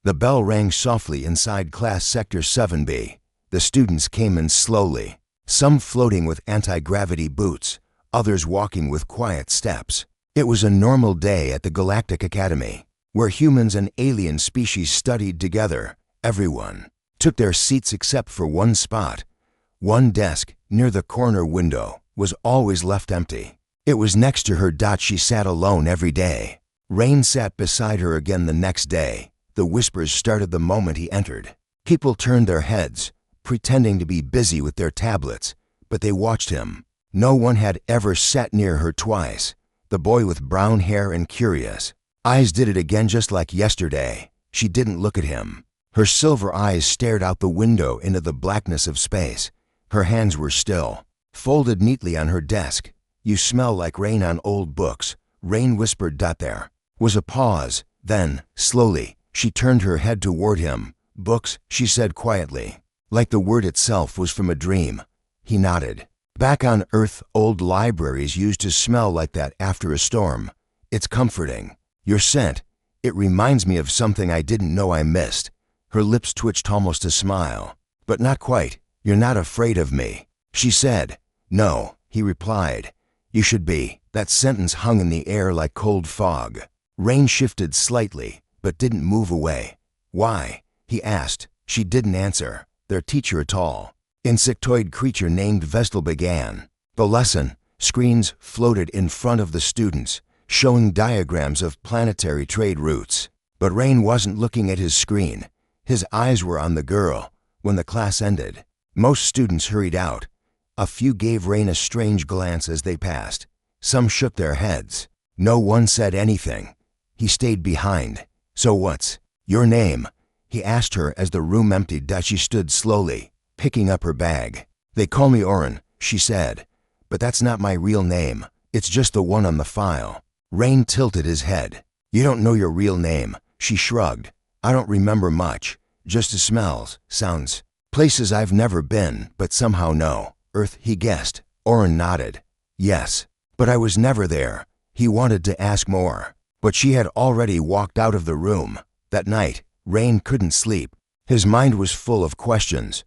The bell rang softly inside Class Sector 7B. The students came in slowly, some floating with anti-gravity boots, others walking with quiet steps. It was a normal day at the Galactic Academy, where humans and alien species studied together. Everyone took their seats except for one spot. One desk, near the corner window, was always left empty. It was next to her. She sat alone every day. Rain sat beside her again the next day. The whispers started the moment he entered. People turned their heads, pretending to be busy with their tablets, but they watched him. No one had ever sat near her twice. The boy with brown hair and curious eyes did it again just like yesterday. She didn't look at him. Her silver eyes stared out the window into the blackness of space. Her hands were still, folded neatly on her desk. "You smell like rain on old books," Rain whispered. There was a pause. Then, slowly, she turned her head toward him. "Books," she said quietly, like the word itself was from a dream. He nodded. "Back on Earth, old libraries used to smell like that after a storm. It's comforting. Your scent, it reminds me of something I didn't know I missed." Her lips twitched almost a smile. "But not quite. You're not afraid of me," she said. "No," he replied. "You should be." That sentence hung in the air like cold fog. Rain shifted slightly, but didn't move away. "Why?" he asked. She didn't answer. Their teacher, a tall, insectoid creature named Vestal, began the lesson. Screens floated in front of the students, showing diagrams of planetary trade routes. But Rain wasn't looking at his screen. His eyes were on the girl. When the class ended, most students hurried out. A few gave Rain a strange glance as they passed. Some shook their heads. No one said anything. He stayed behind. "So what's your name?" he asked her as the room emptied. She stood slowly, picking up her bag. "They call me Oren," she said. "But that's not my real name. It's just the one on the file." Rain tilted his head. "You don't know your real name," she shrugged. "I don't remember much. Just the smells, sounds, places I've never been, but somehow know." "Earth," he guessed. Oren nodded. "Yes, but I was never there." He wanted to ask more, but she had already walked out of the room. That night, Rain couldn't sleep. His mind was full of questions.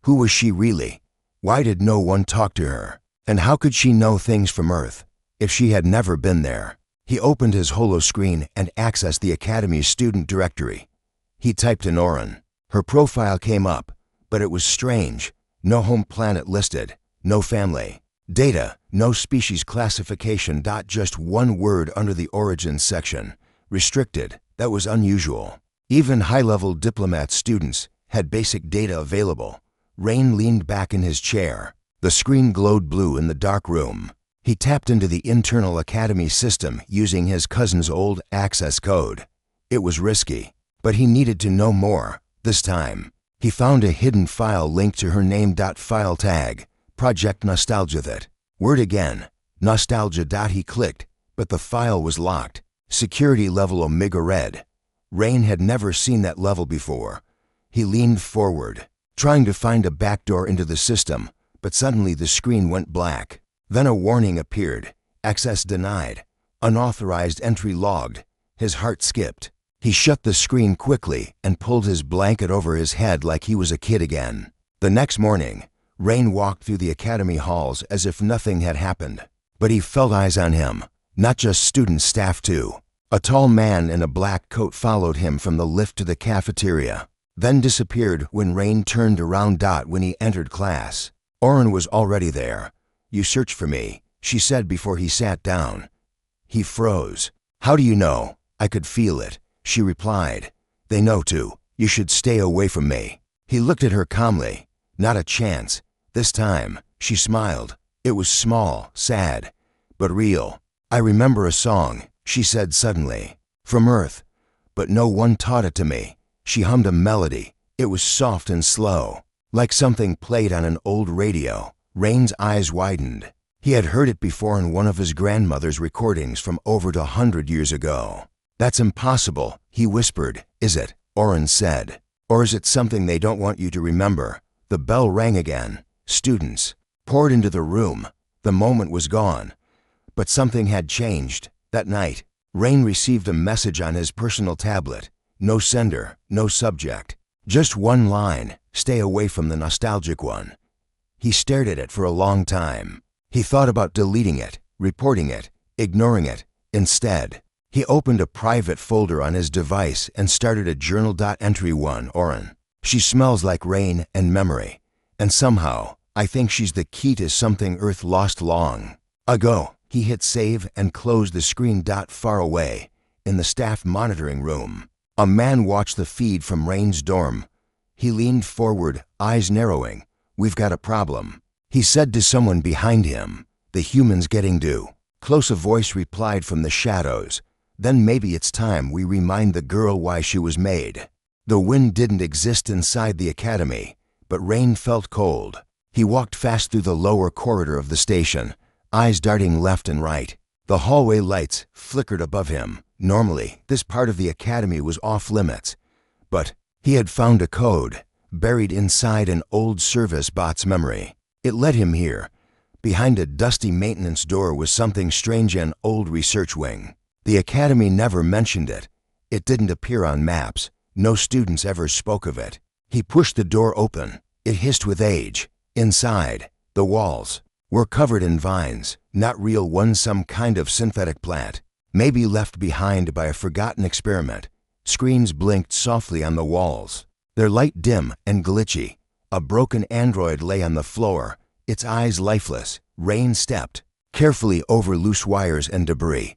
Who was she really? Why did no one talk to her? And how could she know things from Earth if she had never been there? He opened his holoscreen and accessed the Academy's student directory. He typed in Oren. Her profile came up, but it was strange. No home planet listed, no family data, no species classification. Just one word under the origins section. Restricted. That was unusual. Even high-level diplomat students had basic data available. Rain leaned back in his chair. The screen glowed blue in the dark room. He tapped into the internal Academy system using his cousin's old access code. It was risky, but he needed to know more. This time, he found a hidden file linked to her name. File tag, Project Nostalgia. That word again, Nostalgia. He clicked, but the file was locked. Security level Omega Red. Rain had never seen that level before. He leaned forward, trying to find a backdoor into the system, but suddenly the screen went black. Then a warning appeared. Access denied. Unauthorized entry logged. His heart skipped. He shut the screen quickly and pulled his blanket over his head like he was a kid again. The next morning, Rain walked through the Academy halls as if nothing had happened. But he felt eyes on him. Not just students, staff too. A tall man in a black coat followed him from the lift to the cafeteria, then disappeared when Rain turned around. When he entered class, Oren was already there. "You searched for me," she said before he sat down. He froze. "How do you know?" "I could feel it," she replied. "They know too. You should stay away from me." He looked at her calmly. "Not a chance." This time, she smiled. It was small, sad, but real. "I remember a song," she said suddenly, "from Earth, but no one taught it to me." She hummed a melody. It was soft and slow, like something played on an old radio. Rain's eyes widened. He had heard it before in one of his grandmother's recordings from over 100 years ago. "That's impossible," he whispered. "Is it?" Oren said. "Or is it something they don't want you to remember?" The bell rang again. Students poured into the room. The moment was gone. But something had changed. That night, Rain received a message on his personal tablet. no sender, no subject. Just one line, stay away from the nostalgic one. He stared at it for a long time. He thought about deleting it, reporting it, ignoring it. Instead, he opened a private folder on his device and started a journal. Entry 1 Oren. She smells like rain and memory. And somehow, I think she's the key to something Earth lost long ago. He hit save and closed the screen. Far away, in the staff monitoring room, a man watched the feed from Rain's dorm. He leaned forward, eyes narrowing. We've got a problem, he said to someone behind him. The human's getting due. Close a voice replied from the shadows. Then maybe it's time we remind the girl why she was made. The wind didn't exist inside the academy, but Rain felt cold. He walked fast through the lower corridor of the station, eyes darting left and right. The hallway lights flickered above him. Normally, this part of the academy was off limits, but he had found a code buried inside an old service bot's memory. It led him here. Behind a dusty maintenance door was something strange, an old research wing. The academy never mentioned it. It didn't appear on maps. No students ever spoke of it. He pushed the door open. It hissed with age. Inside, the walls were covered in vines, not real ones, some kind of synthetic plant, maybe left behind by a forgotten experiment. Screens blinked softly on the walls, their light dim and glitchy. A broken android lay on the floor, its eyes lifeless. Rain stepped carefully over loose wires and debris.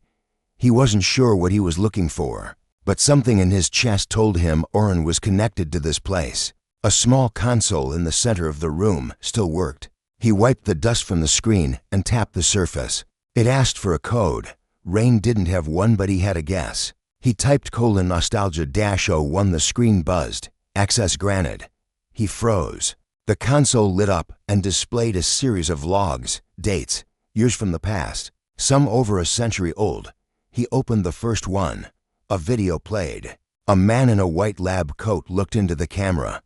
He wasn't sure what he was looking for, but something in his chest told him Oren was connected to this place. A small console in the center of the room still worked. He wiped the dust from the screen and tapped the surface. It asked for a code. Rain didn't have one, but he had a guess. He typed :nostalgia-01. The screen buzzed. Access granted. He froze. The console lit up and displayed a series of logs, dates, years from the past, some over a century old. He opened the first one. A video played. A man in a white lab coat looked into the camera.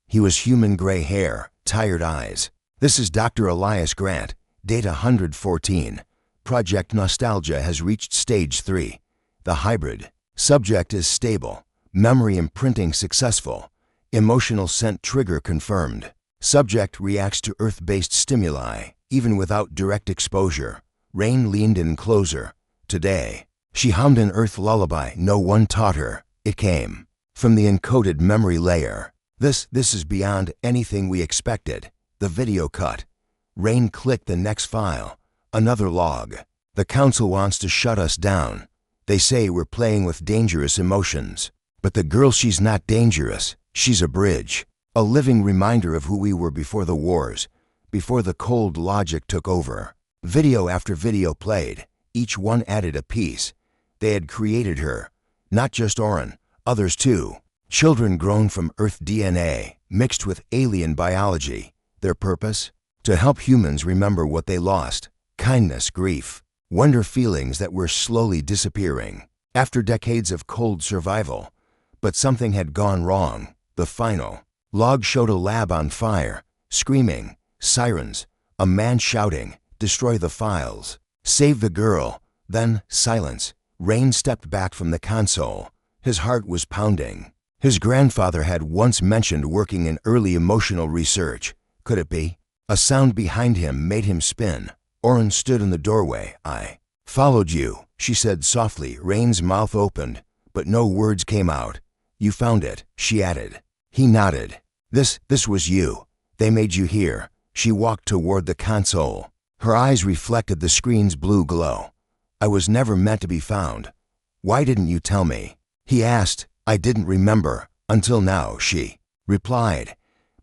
He was human, gray hair, tired eyes. This is Dr. Elias Grant, date 114. Project Nostalgia has reached stage 3. The hybrid. Subject is stable. Memory imprinting successful. Emotional scent trigger confirmed. Subject reacts to Earth-based stimuli, even without direct exposure. Rain leaned in closer. Today, she hummed an Earth lullaby no one taught her. It came from the encoded memory layer. This is beyond anything we expected. The video cut. Rain clicked the next file. Another log. The council wants to shut us down. They say we're playing with dangerous emotions. But the girl, she's not dangerous. She's a bridge. A living reminder of who we were before the wars, before the cold logic took over. Video after video played. Each one added a piece. They had created her. Not just Oren, others too. Children grown from Earth DNA, mixed with alien biology. Their purpose? To help humans remember what they lost. Kindness, grief, wonder, feelings that were slowly disappearing after decades of cold survival. But something had gone wrong. The final log showed a lab on fire, screaming, sirens, a man shouting, destroy the files, save the girl. Then silence. Rain stepped back from the console. His heart was pounding. His grandfather had once mentioned working in early emotional research. Could it be? A sound behind him made him spin. Oren stood in the doorway. I followed you, she said softly. Rain's mouth opened, but no words came out. You found it, she added. He nodded. This was you. They made you here. She walked toward the console. Her eyes reflected the screen's blue glow. I was never meant to be found. Why didn't you tell me? He asked. I didn't remember, until now, she replied.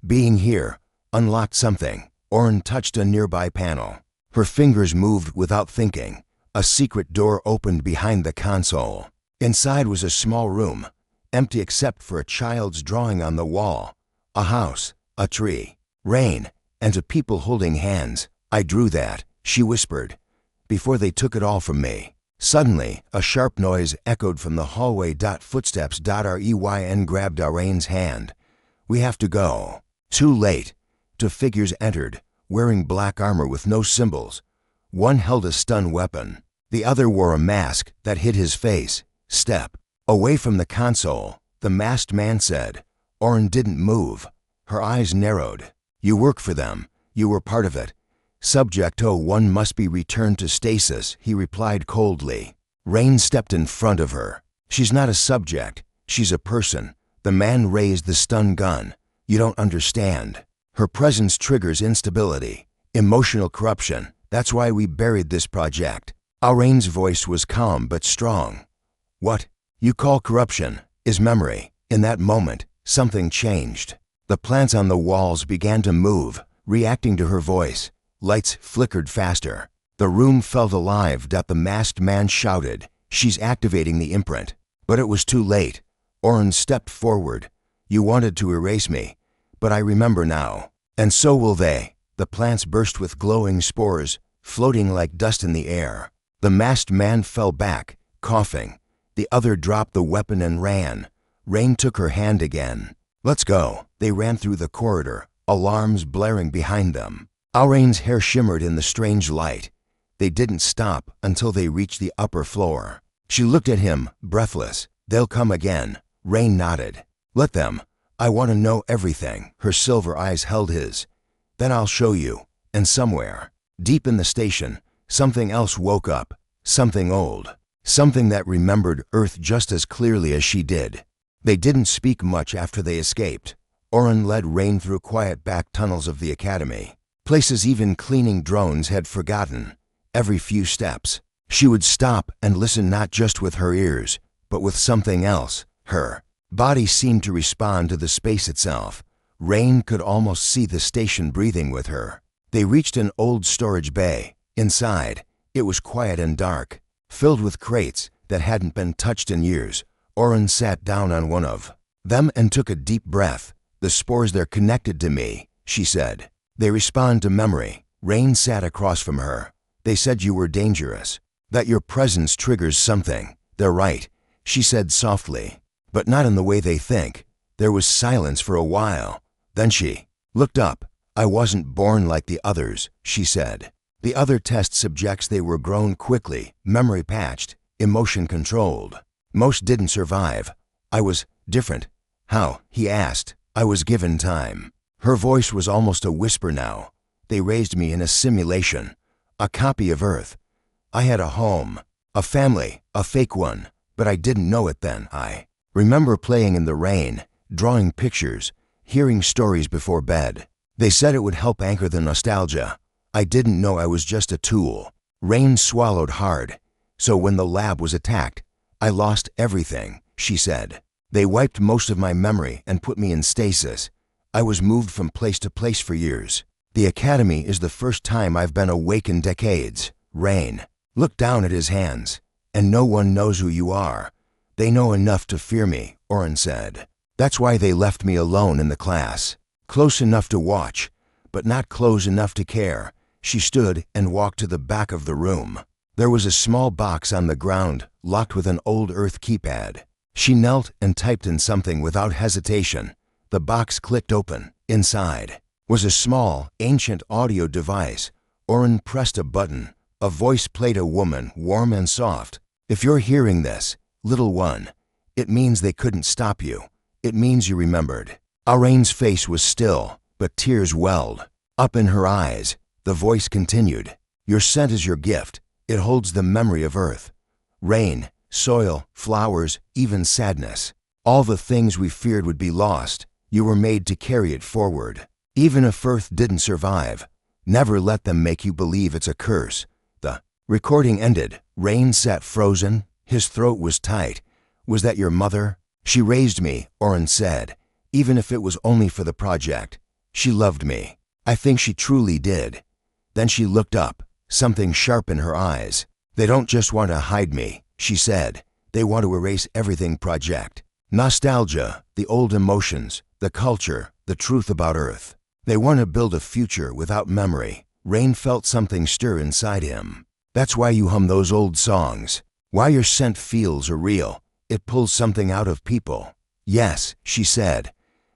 Being here unlocked something. Oren touched a nearby panel. Her fingers moved without thinking. A secret door opened behind the console. Inside was a small room, empty except for a child's drawing on the wall. A house, a tree, rain, and a people holding hands. I drew that, she whispered, before they took it all from me. Suddenly, a sharp noise echoed from the hallway. Footsteps. Reyn grabbed Rain's hand. We have to go. Too late. Two figures entered, wearing black armor with no symbols. One held a stun weapon. The other wore a mask that hid his face. Step away from the console. the masked man said. Oren didn't move. Her eyes narrowed. You work for them. You were part of it. Subject 01 must be returned to stasis, he replied coldly. Rain stepped in front of her. She's not a subject. She's a person. The man raised the stun gun. You don't understand. Her presence triggers instability, emotional corruption. That's why we buried this project. Rain's voice was calm but strong. What you call corruption is memory. In that moment, something changed. The plants on the walls began to move, reacting to her voice. Lights flickered faster. The room felt alive. The masked man shouted, "She's activating the imprint." But it was too late. Oren stepped forward. You wanted to erase me, but I remember now. And so will they. The plants burst with glowing spores, floating like dust in the air. The masked man fell back, coughing. The other dropped the weapon and ran. Rain took her hand again. Let's go. They ran through the corridor, alarms blaring behind them. Rain's hair shimmered in the strange light. They didn't stop until they reached the upper floor. She looked at him, breathless. They'll come again. Rain nodded. Let them. I want to know everything. Her silver eyes held his. Then I'll show you. And somewhere, deep in the station, something else woke up. Something old. Something that remembered Earth just as clearly as she did. They didn't speak much after they escaped. Oren led Rain through quiet back tunnels of the academy. Places even cleaning drones had forgotten. Every few steps, she would stop and listen, not just with her ears, but with something else. Her body seemed to respond to the space itself. Rain could almost see the station breathing with her. They reached an old storage bay. Inside, it was quiet and dark, filled with crates that hadn't been touched in years. Oren sat down on one of them and took a deep breath. The spores, they're connected to me, she said. They respond to memory. Rain sat across from her. They said you were dangerous, that your presence triggers something. They're right, she said softly, but not in the way they think. There was silence for a while. Then she looked up. I wasn't born like the others, she said. The other test subjects, they were grown quickly, memory patched, emotion controlled. Most didn't survive. I was different. How? He asked. I was given time. Her voice was almost a whisper now. They raised me in a simulation, a copy of Earth. I had a home, a family, a fake one, but I didn't know it then. I remember playing in the rain, drawing pictures, hearing stories before bed. They said it would help anchor the nostalgia. I didn't know I was just a tool. Rain swallowed hard. So when the lab was attacked, I lost everything, she said. They wiped most of my memory and put me in stasis. I was moved from place to place for years. The academy is the first time I've been awake in decades. Rain looked down at his hands. And no one knows who you are. They know enough to fear me, Oren said. That's why they left me alone in the class. Close enough to watch, but not close enough to care. She stood and walked to the back of the room. There was a small box on the ground, locked with an old Earth keypad. She knelt and typed in something without hesitation. The box clicked open. Inside was a small, ancient audio device. Oren pressed a button. A voice played, a woman, warm and soft. If you're hearing this, little one, it means they couldn't stop you. It means you remembered. Rain's face was still, but tears welled up in her eyes. The voice continued. Your scent is your gift. It holds the memory of Earth. Rain, soil, flowers, even sadness. All the things we feared would be lost. You were made to carry it forward. Even if Earth didn't survive, never let them make you believe it's a curse. The recording ended. Rain sat frozen. His throat was tight. Was that your mother? She raised me, Oren said, even if it was only for the project. She loved me. I think she truly did. Then she looked up, something sharp in her eyes. They don't just want to hide me, she said. They want to erase everything project. Nostalgia, the old emotions, the culture, the truth about Earth. They want to build a future without memory. Rain felt something stir inside him. That's why you hum those old songs. Why your scent feels real. It pulls something out of people. Yes, she said,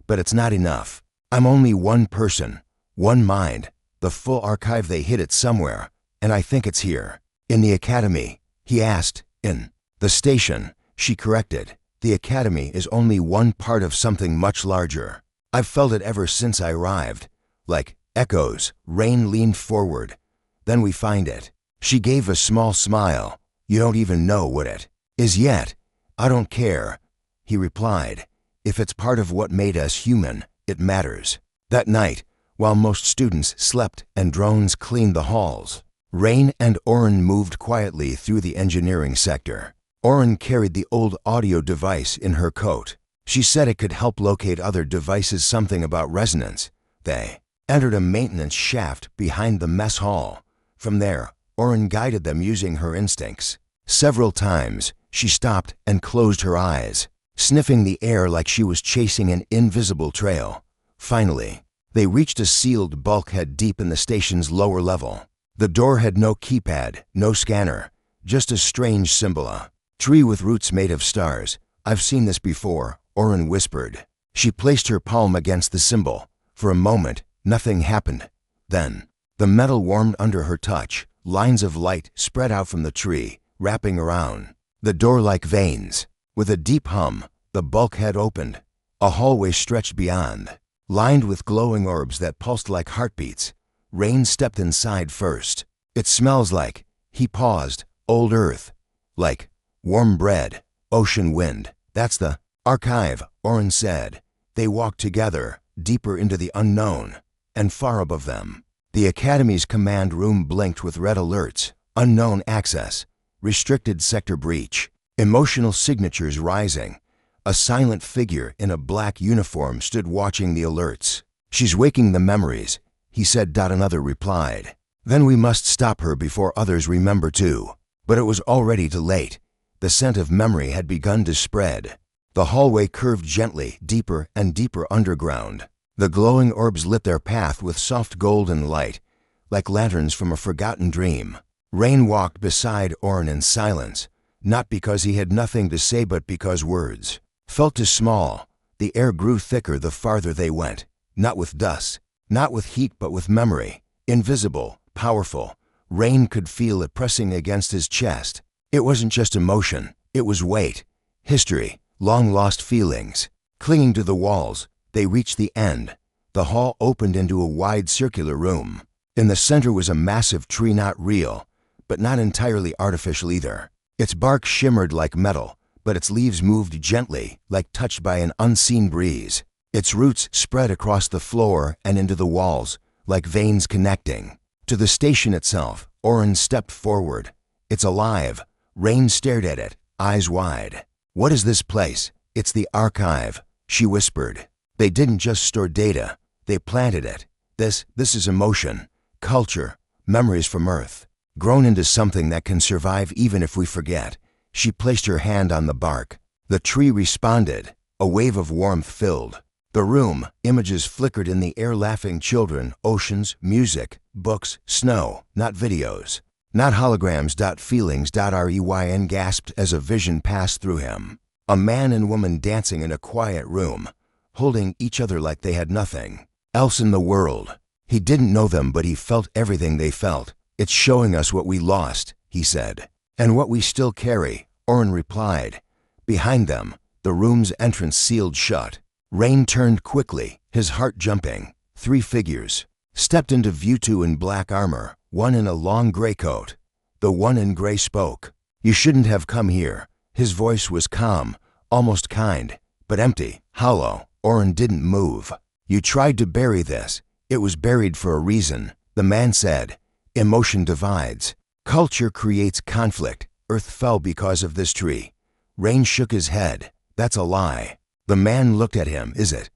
but it's not enough. I'm only one person, one mind. The full archive, they hid it somewhere, and I think it's here. In the academy, he asked. In the station, she corrected. The academy is only one part of something much larger. I've felt it ever since I arrived. Like echoes, Rain leaned forward. Then we find it. She gave a small smile. You don't even know what it is yet. I don't care, he replied. If it's part of what made us human, it matters. That night, while most students slept and drones cleaned the halls, Rain and Oren moved quietly through the engineering sector. Oren carried the old audio device in her coat. She said it could help locate other devices, something about resonance. They entered a maintenance shaft behind the mess hall. From there, Oren guided them using her instincts. Several times, she stopped and closed her eyes, sniffing the air like she was chasing an invisible trail. Finally, they reached a sealed bulkhead deep in the station's lower level. The door had no keypad, no scanner, just a strange symbol. A tree with roots made of stars. I've seen this before, Oren whispered. She placed her palm against the symbol. For a moment, nothing happened. Then, the metal warmed under her touch. Lines of light spread out from the tree, wrapping around the door like veins. With a deep hum, the bulkhead opened. A hallway stretched beyond, lined with glowing orbs that pulsed like heartbeats. Rain stepped inside first. It smells like, he paused, old earth. Like warm bread, ocean wind. That's the archive, Oren said. They walked together, deeper into the unknown, and far above them. The Academy's command room blinked with red alerts. Unknown access, restricted sector breach, emotional signatures rising. A silent figure in a black uniform stood watching the alerts. She's waking the memories, he said. Another replied. Then we must stop her before others remember too. But it was already too late. The scent of memory had begun to spread. The hallway curved gently, deeper and deeper underground. The glowing orbs lit their path with soft golden light, like lanterns from a forgotten dream. Rain walked beside Oren in silence, not because he had nothing to say but because words felt too small. The air grew thicker the farther they went, not with dust, not with heat but with memory, invisible, powerful. Rain could feel it pressing against his chest. It wasn't just emotion, it was weight, history, long-lost feelings. Clinging to the walls, they reached the end. The hall opened into a wide circular room. In the center was a massive tree, not real, but not entirely artificial either. Its bark shimmered like metal, but its leaves moved gently, like touched by an unseen breeze. Its roots spread across the floor and into the walls, like veins connecting. To the station itself, Oren stepped forward. It's alive. Rain stared at it, eyes wide. What is this place? It's the archive, she whispered. They didn't just store data, they planted it. This is emotion, culture, memories from Earth, grown into something that can survive even if we forget. She placed her hand on the bark. The tree responded. A wave of warmth filled the room. Images flickered in the air, laughing children, oceans, music, books, snow, not videos, not holograms. Feelings. Reyn gasped as a vision passed through him. A man and woman dancing in a quiet room, holding each other like they had nothing else in the world. He didn't know them, but he felt everything they felt. It's showing us what we lost, he said. And what we still carry, Oren replied. Behind them, the room's entrance sealed shut. Rain turned quickly, his heart jumping. 3 figures stepped into view, 2 in black armor, 1 in a long gray coat. The one in gray spoke. You shouldn't have come here. His voice was calm, almost kind, but empty, hollow. Oren didn't move. You tried to bury this. It was buried for a reason, the man said. Emotion divides. Culture creates conflict. Earth fell because of this tree. Rain shook his head. That's a lie. The man looked at him. Is it?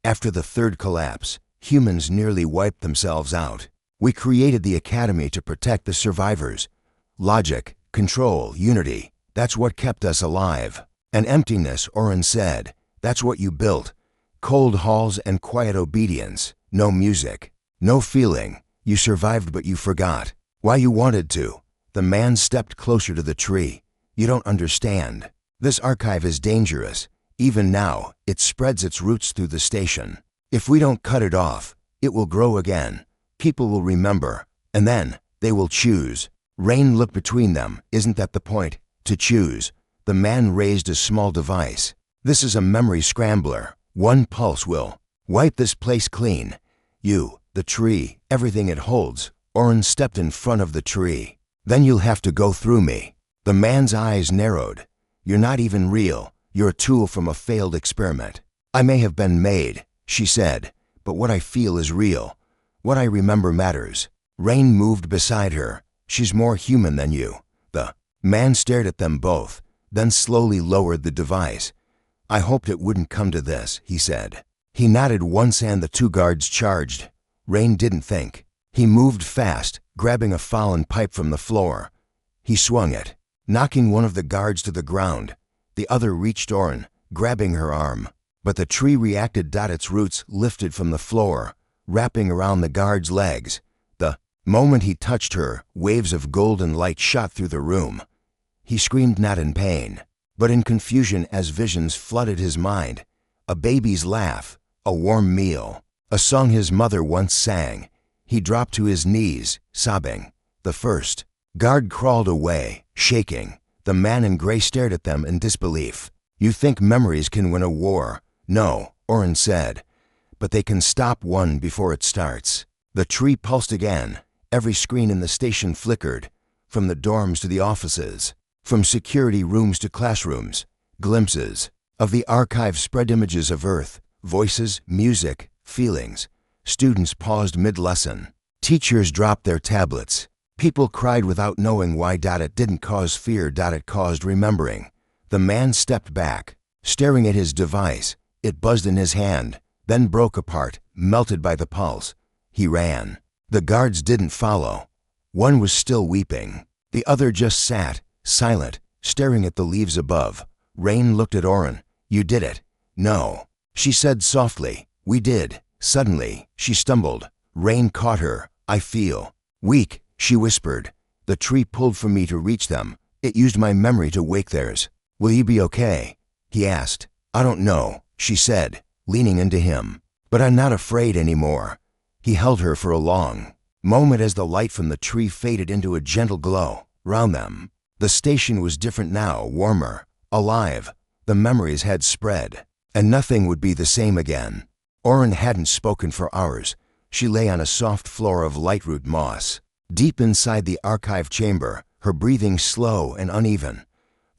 After the 3rd collapse, humans nearly wiped themselves out. We created the Academy to protect the survivors. Logic, control, unity. That's what kept us alive. And emptiness, Oren said. That's what you built. Cold halls and quiet obedience. No music. No feeling. You survived, but you forgot why you wanted to. The man stepped closer to the tree. You don't understand. This archive is dangerous. Even now, it spreads its roots through the station. If we don't cut it off, it will grow again. People will remember, and then they will choose. Rain looked between them. Isn't that the point? To choose. The man raised a small device. This is a memory scrambler. One pulse will wipe this place clean. You, the tree, everything it holds. Oren stepped in front of the tree. Then you'll have to go through me. The man's eyes narrowed. You're not even real. You're a tool from a failed experiment. I may have been made, she said, but what I feel is real. What I remember matters. Rain moved beside her. She's more human than you. The man stared at them both, then slowly lowered the device. I hoped it wouldn't come to this, he said. He nodded once and the two guards charged. Rain didn't think. He moved fast, grabbing a fallen pipe from the floor. He swung it, knocking one of the guards to the ground. The other reached Oren, grabbing her arm. But the tree reacted. Its roots lifted from the floor, wrapping around the guard's legs. The moment he touched her, waves of golden light shot through the room. He screamed, not in pain, but in confusion as visions flooded his mind. A baby's laugh, a warm meal, a song his mother once sang. He dropped to his knees, sobbing. The first guard crawled away, shaking. The man in gray stared at them in disbelief. You think memories can win a war? No, Oren said, but they can stop one before it starts. The tree pulsed again. Every screen in the station flickered, from the dorms to the offices, from security rooms to classrooms. Glimpses of the archive spread, images of Earth, voices, music, feelings. Students paused mid-lesson. Teachers dropped their tablets. People cried without knowing why. It didn't cause fear. It caused remembering. The man stepped back, staring at his device. It buzzed in his hand, then broke apart, melted by the pulse. He ran. The guards didn't follow. One was still weeping. The other just sat, silent, staring at the leaves above. Rain looked at Oren. You did it. No, she said softly. We did. Suddenly, she stumbled. Rain caught her. I feel weak, she whispered. The tree pulled from me to reach them. It used my memory to wake theirs. Will you be okay? He asked. I don't know, she said, leaning into him. But I'm not afraid anymore. He held her for a long moment as the light from the tree faded into a gentle glow round them. The station was different now, warmer, alive. The memories had spread, and nothing would be the same again. Oren hadn't spoken for hours. She lay on a soft floor of lightroot moss. Deep inside the archive chamber, her breathing slow and uneven.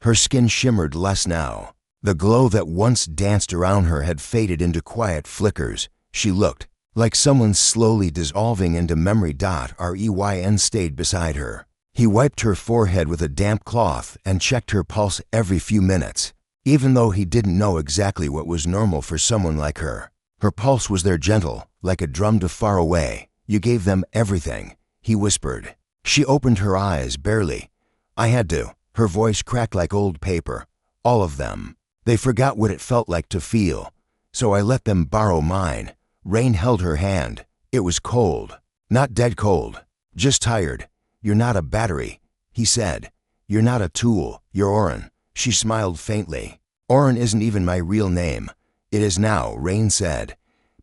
Her skin shimmered less now. The glow that once danced around her had faded into quiet flickers. She looked like someone slowly dissolving into memory. Reyn stayed beside her. He wiped her forehead with a damp cloth and checked her pulse every few minutes. Even though he didn't know exactly what was normal for someone like her, her pulse was there, gentle, like a drum to far away. You gave them everything, he whispered. She opened her eyes, barely. I had to. Her voice cracked like old paper. All of them. They forgot what it felt like to feel. So I let them borrow mine. Rain held her hand. It was cold. Not dead cold. Just tired. You're not a battery, he said. You're not a tool. You're Oren. She smiled faintly. Oren isn't even my real name. It is now, Rain said,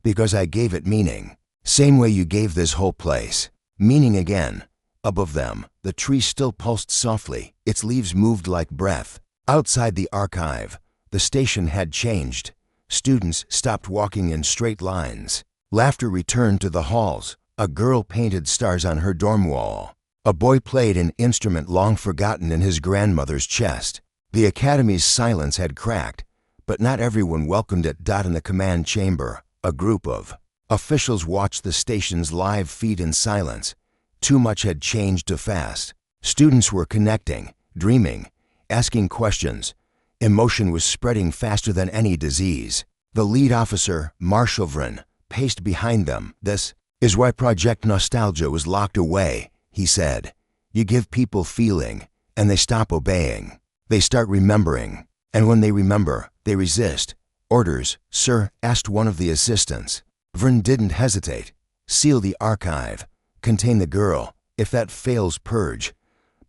because I gave it meaning. Same way you gave this whole place. Meaning again. Above them, the tree still pulsed softly. Its leaves moved like breath. Outside the archive, the station had changed. Students stopped walking in straight lines. Laughter returned to the halls. A girl painted stars on her dorm wall. A boy played an instrument long forgotten in his grandmother's chest. The academy's silence had cracked, but not everyone welcomed it. In the command chamber, a group of officials watched the station's live feed in silence. Too much had changed too fast. Students were connecting, dreaming, asking questions. Emotion was spreading faster than any disease. The lead officer, Marshal Vrin, paced behind them. This is why Project Nostalgia was locked away, he said. You give people feeling, and they stop obeying. They start remembering, and when they remember, they resist. Orders, sir, asked one of the assistants. Vrin didn't hesitate. Seal the archive. Contain the girl. If that fails, purge.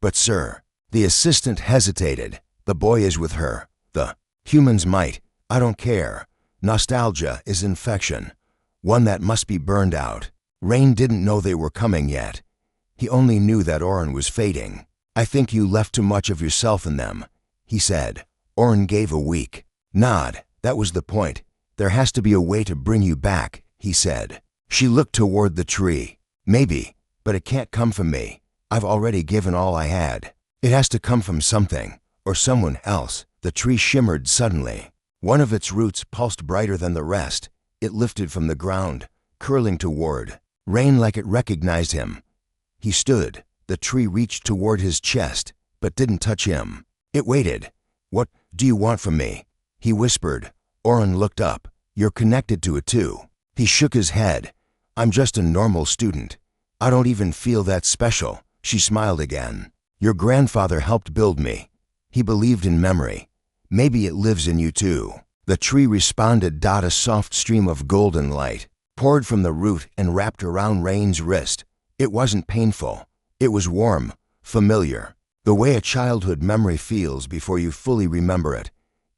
But sir, the assistant hesitated. The boy is with her. The humans might. I don't care. Nostalgia is infection. One that must be burned out. Rain didn't know they were coming yet. He only knew that Oren was fading. I think you left too much of yourself in them, he said. Oren gave a weak nod. That was the point. There has to be a way to bring you back, he said. She looked toward the tree. Maybe, but it can't come from me. I've already given all I had. It has to come from something, or someone else. The tree shimmered suddenly. One of its roots pulsed brighter than the rest. It lifted from the ground, curling toward Rain like it recognized him. He stood. The tree reached toward his chest, but didn't touch him. It waited. What do you want from me? He whispered. Oren looked up. You're connected to it too. He shook his head. I'm just a normal student. I don't even feel that special. She smiled again. Your grandfather helped build me. He believed in memory. Maybe it lives in you too. The tree responded. A soft stream of golden light poured from the root and wrapped around Rain's wrist. It wasn't painful. It was warm, familiar. The way a childhood memory feels before you fully remember it.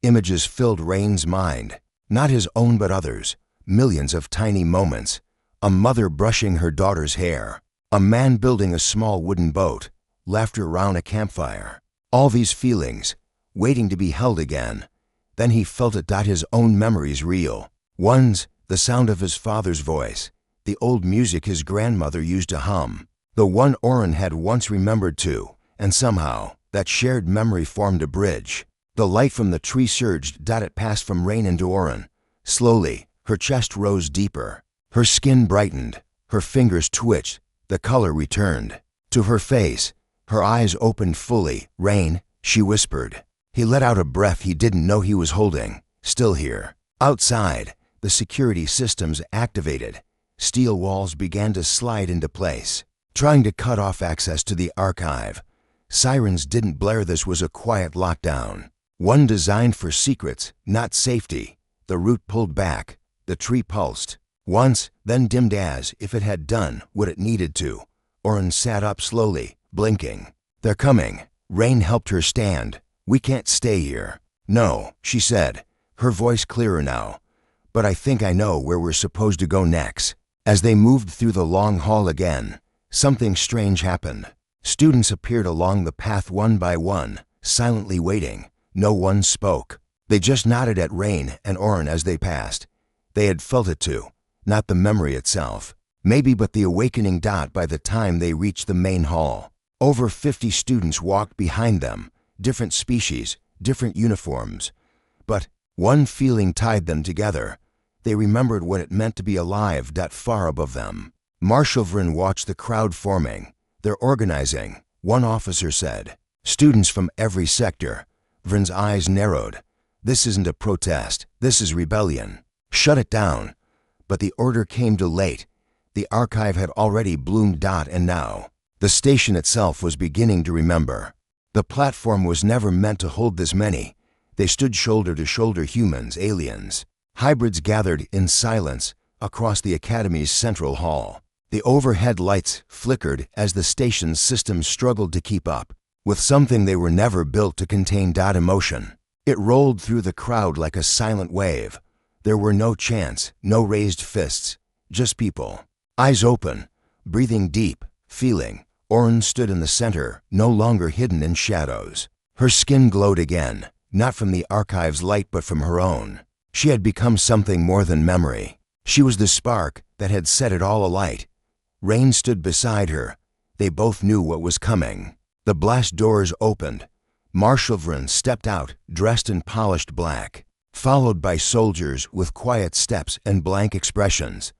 Images filled Rain's mind. Not his own but others. Millions of tiny moments. A mother brushing her daughter's hair. A man building a small wooden boat. Laughter around a campfire. All these feelings, waiting to be held again. Then he felt it. His own memories real. One's the sound of his father's voice. The old music his grandmother used to hum. The one Oren had once remembered too. And somehow, that shared memory formed a bridge. The light from the tree surged. It passed from Rain into Oren. Slowly, her chest rose deeper. Her skin brightened. Her fingers twitched. The color returned to her face. Her eyes opened fully. Rain, she whispered. He let out a breath he didn't know he was holding. Still here. Outside, the security systems activated. Steel walls began to slide into place, trying to cut off access to the archive. Sirens didn't blare. This was a quiet lockdown. One designed for secrets, not safety. The root pulled back. The tree pulsed. Once, then dimmed as if it had done what it needed to. Oren sat up slowly, blinking. They're coming. Rain helped her stand. We can't stay here. No, she said, her voice clearer now. But I think I know where we're supposed to go next. As they moved through the long hall again, something strange happened. Students appeared along the path one by one, silently waiting. No one spoke. They just nodded at Rain and Oren as they passed. They had felt it too, not the memory itself. Maybe but the awakening. By the time they reached the main hall, over 50 students walked behind them, different species, different uniforms. But one feeling tied them together. They remembered what it meant to be alive. Far above them, Marshal Vryn watched the crowd forming. They're organizing, one officer said. Students from every sector. Vryn's eyes narrowed. This isn't a protest. This is rebellion. Shut it down. But the order came too late. The archive had already bloomed. And now, the station itself was beginning to remember. The platform was never meant to hold this many. They stood shoulder to shoulder, humans, aliens. Hybrids gathered in silence across the Academy's central hall. The overhead lights flickered as the station's systems struggled to keep up with something they were never built to contain. Emotion. It rolled through the crowd like a silent wave. There were no chants, no raised fists, just people. Eyes open, breathing deep, feeling. Oren stood in the center, no longer hidden in shadows. Her skin glowed again, not from the archive's light but from her own. She had become something more than memory. She was the spark that had set it all alight. Rain stood beside her. They both knew what was coming. The blast doors opened. Marshal Vryn stepped out, dressed in polished black, followed by soldiers with quiet steps and blank expressions.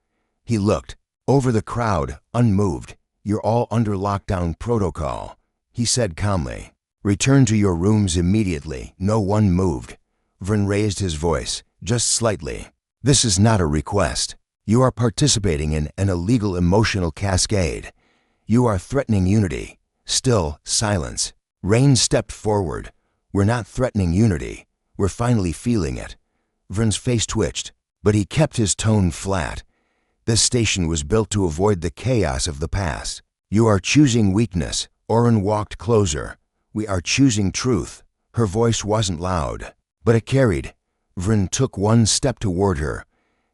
He looked over the crowd, unmoved. You're all under lockdown protocol, he said calmly. Return to your rooms immediately. No one moved. Vryn raised his voice, just slightly. This is not a request. You are participating in an illegal emotional cascade. You are threatening unity. Still, silence. Rain stepped forward. We're not threatening unity. We're finally feeling it. Vryn's face twitched, but he kept his tone flat. This station was built to avoid the chaos of the past. You are choosing weakness. Oren walked closer. We are choosing truth. Her voice wasn't loud, but it carried. Vryn took one step toward her.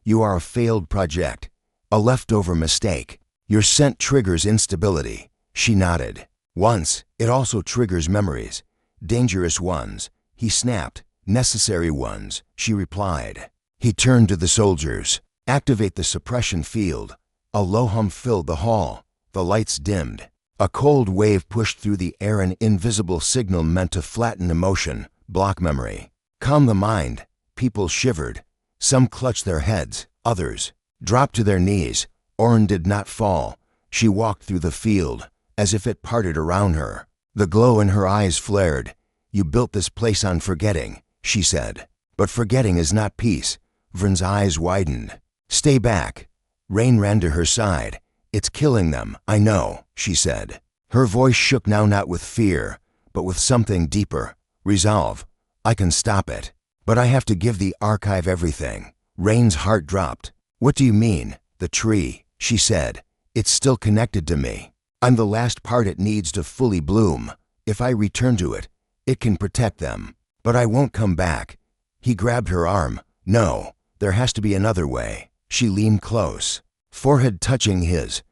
You are a failed project, a leftover mistake. Your scent triggers instability. She nodded. Once, it also triggers memories. Dangerous ones. He snapped. Necessary ones, she replied. He turned to the soldiers. Activate the suppression field. A low hum filled the hall. The lights dimmed. A cold wave pushed through the air, an invisible signal meant to flatten emotion, block memory. Calm the mind. People shivered. Some clutched their heads. Others dropped to their knees. Oren did not fall. She walked through the field, as if it parted around her. The glow in her eyes flared. You built this place on forgetting, she said. But forgetting is not peace. Vrin's eyes widened. Stay back. Rain ran to her side. It's killing them, I know, she said. Her voice shook now, not with fear, but with something deeper. Resolve. I can stop it. But I have to give the archive everything. Rain's heart dropped. What do you mean? The tree, she said. It's still connected to me. I'm the last part it needs to fully bloom. If I return to it, it can protect them. But I won't come back. He grabbed her arm. No, there has to be another way. She leaned close, forehead touching his.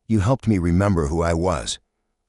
You helped me remember who I was,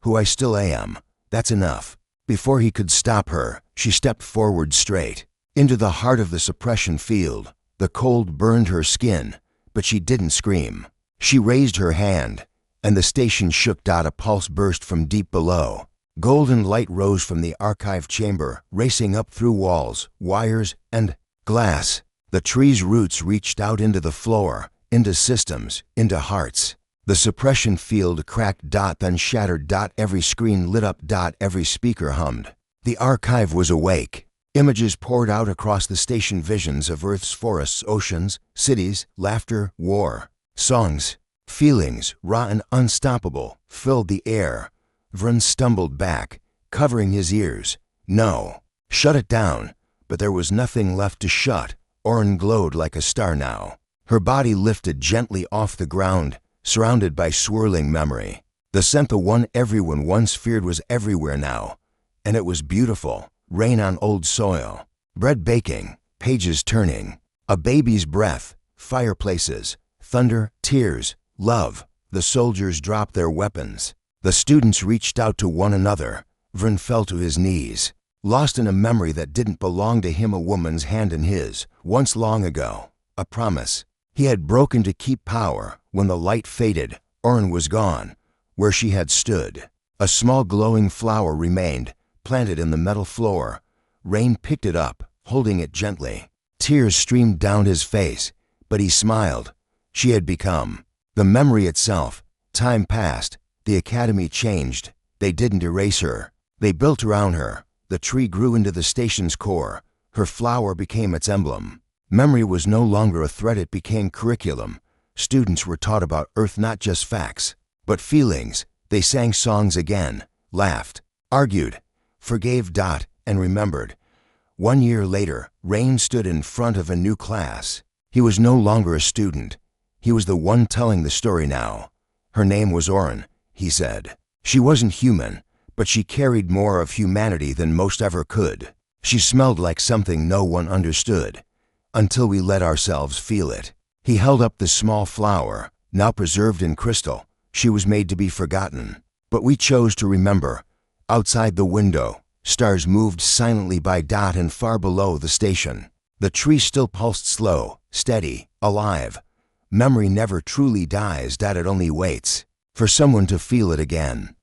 who I still am. That's enough. Before he could stop her, she stepped forward straight, into the heart of the suppression field. The cold burned her skin, but she didn't scream. She raised her hand, and the station shook. A pulse burst from deep below. Golden light rose from the archive chamber, racing up through walls, wires, and glass. The tree's roots reached out into the floor, into systems, into hearts. The suppression field cracked. Then shattered. Every screen lit up. Every speaker hummed. The archive was awake. Images poured out across the station, visions of Earth's forests, oceans, cities, laughter, war. Songs, feelings, raw and unstoppable, filled the air. Vrin stumbled back, covering his ears. No. Shut it down. But there was nothing left to shut. Oren glowed like a star now. Her body lifted gently off the ground, surrounded by swirling memory. The scent, the one everyone once feared, was everywhere now. And it was beautiful. Rain on old soil. Bread baking. Pages turning. A baby's breath. Fireplaces. Thunder. Tears. Love. The soldiers dropped their weapons. The students reached out to one another. Vrin fell to his knees, lost in a memory that didn't belong to him. A woman's hand in his, once long ago. A promise. He had broken to keep power. When the light faded, Oren was gone. Where she had stood, a small glowing flower remained, planted in the metal floor. Rain picked it up, holding it gently. Tears streamed down his face, but he smiled. She had become the memory itself. Time passed. The academy changed. They didn't erase her. They built around her. The tree grew into the station's core. Her flower became its emblem. Memory was no longer a threat. It became curriculum. Students were taught about Earth, not just facts, but feelings. They sang songs again, laughed, argued, forgave. And remembered. 1 year later, Rain stood in front of a new class. He was no longer a student. He was the one telling the story now. Her name was Oren, he said. She wasn't human, but she carried more of humanity than most ever could. She smelled like something no one understood, until we let ourselves feel it. He held up the small flower, now preserved in crystal. She was made to be forgotten, but we chose to remember. Outside the window, stars moved silently by. And far below the station, the tree still pulsed, slow, steady, alive. Memory never truly dies. It only waits for someone to feel it again.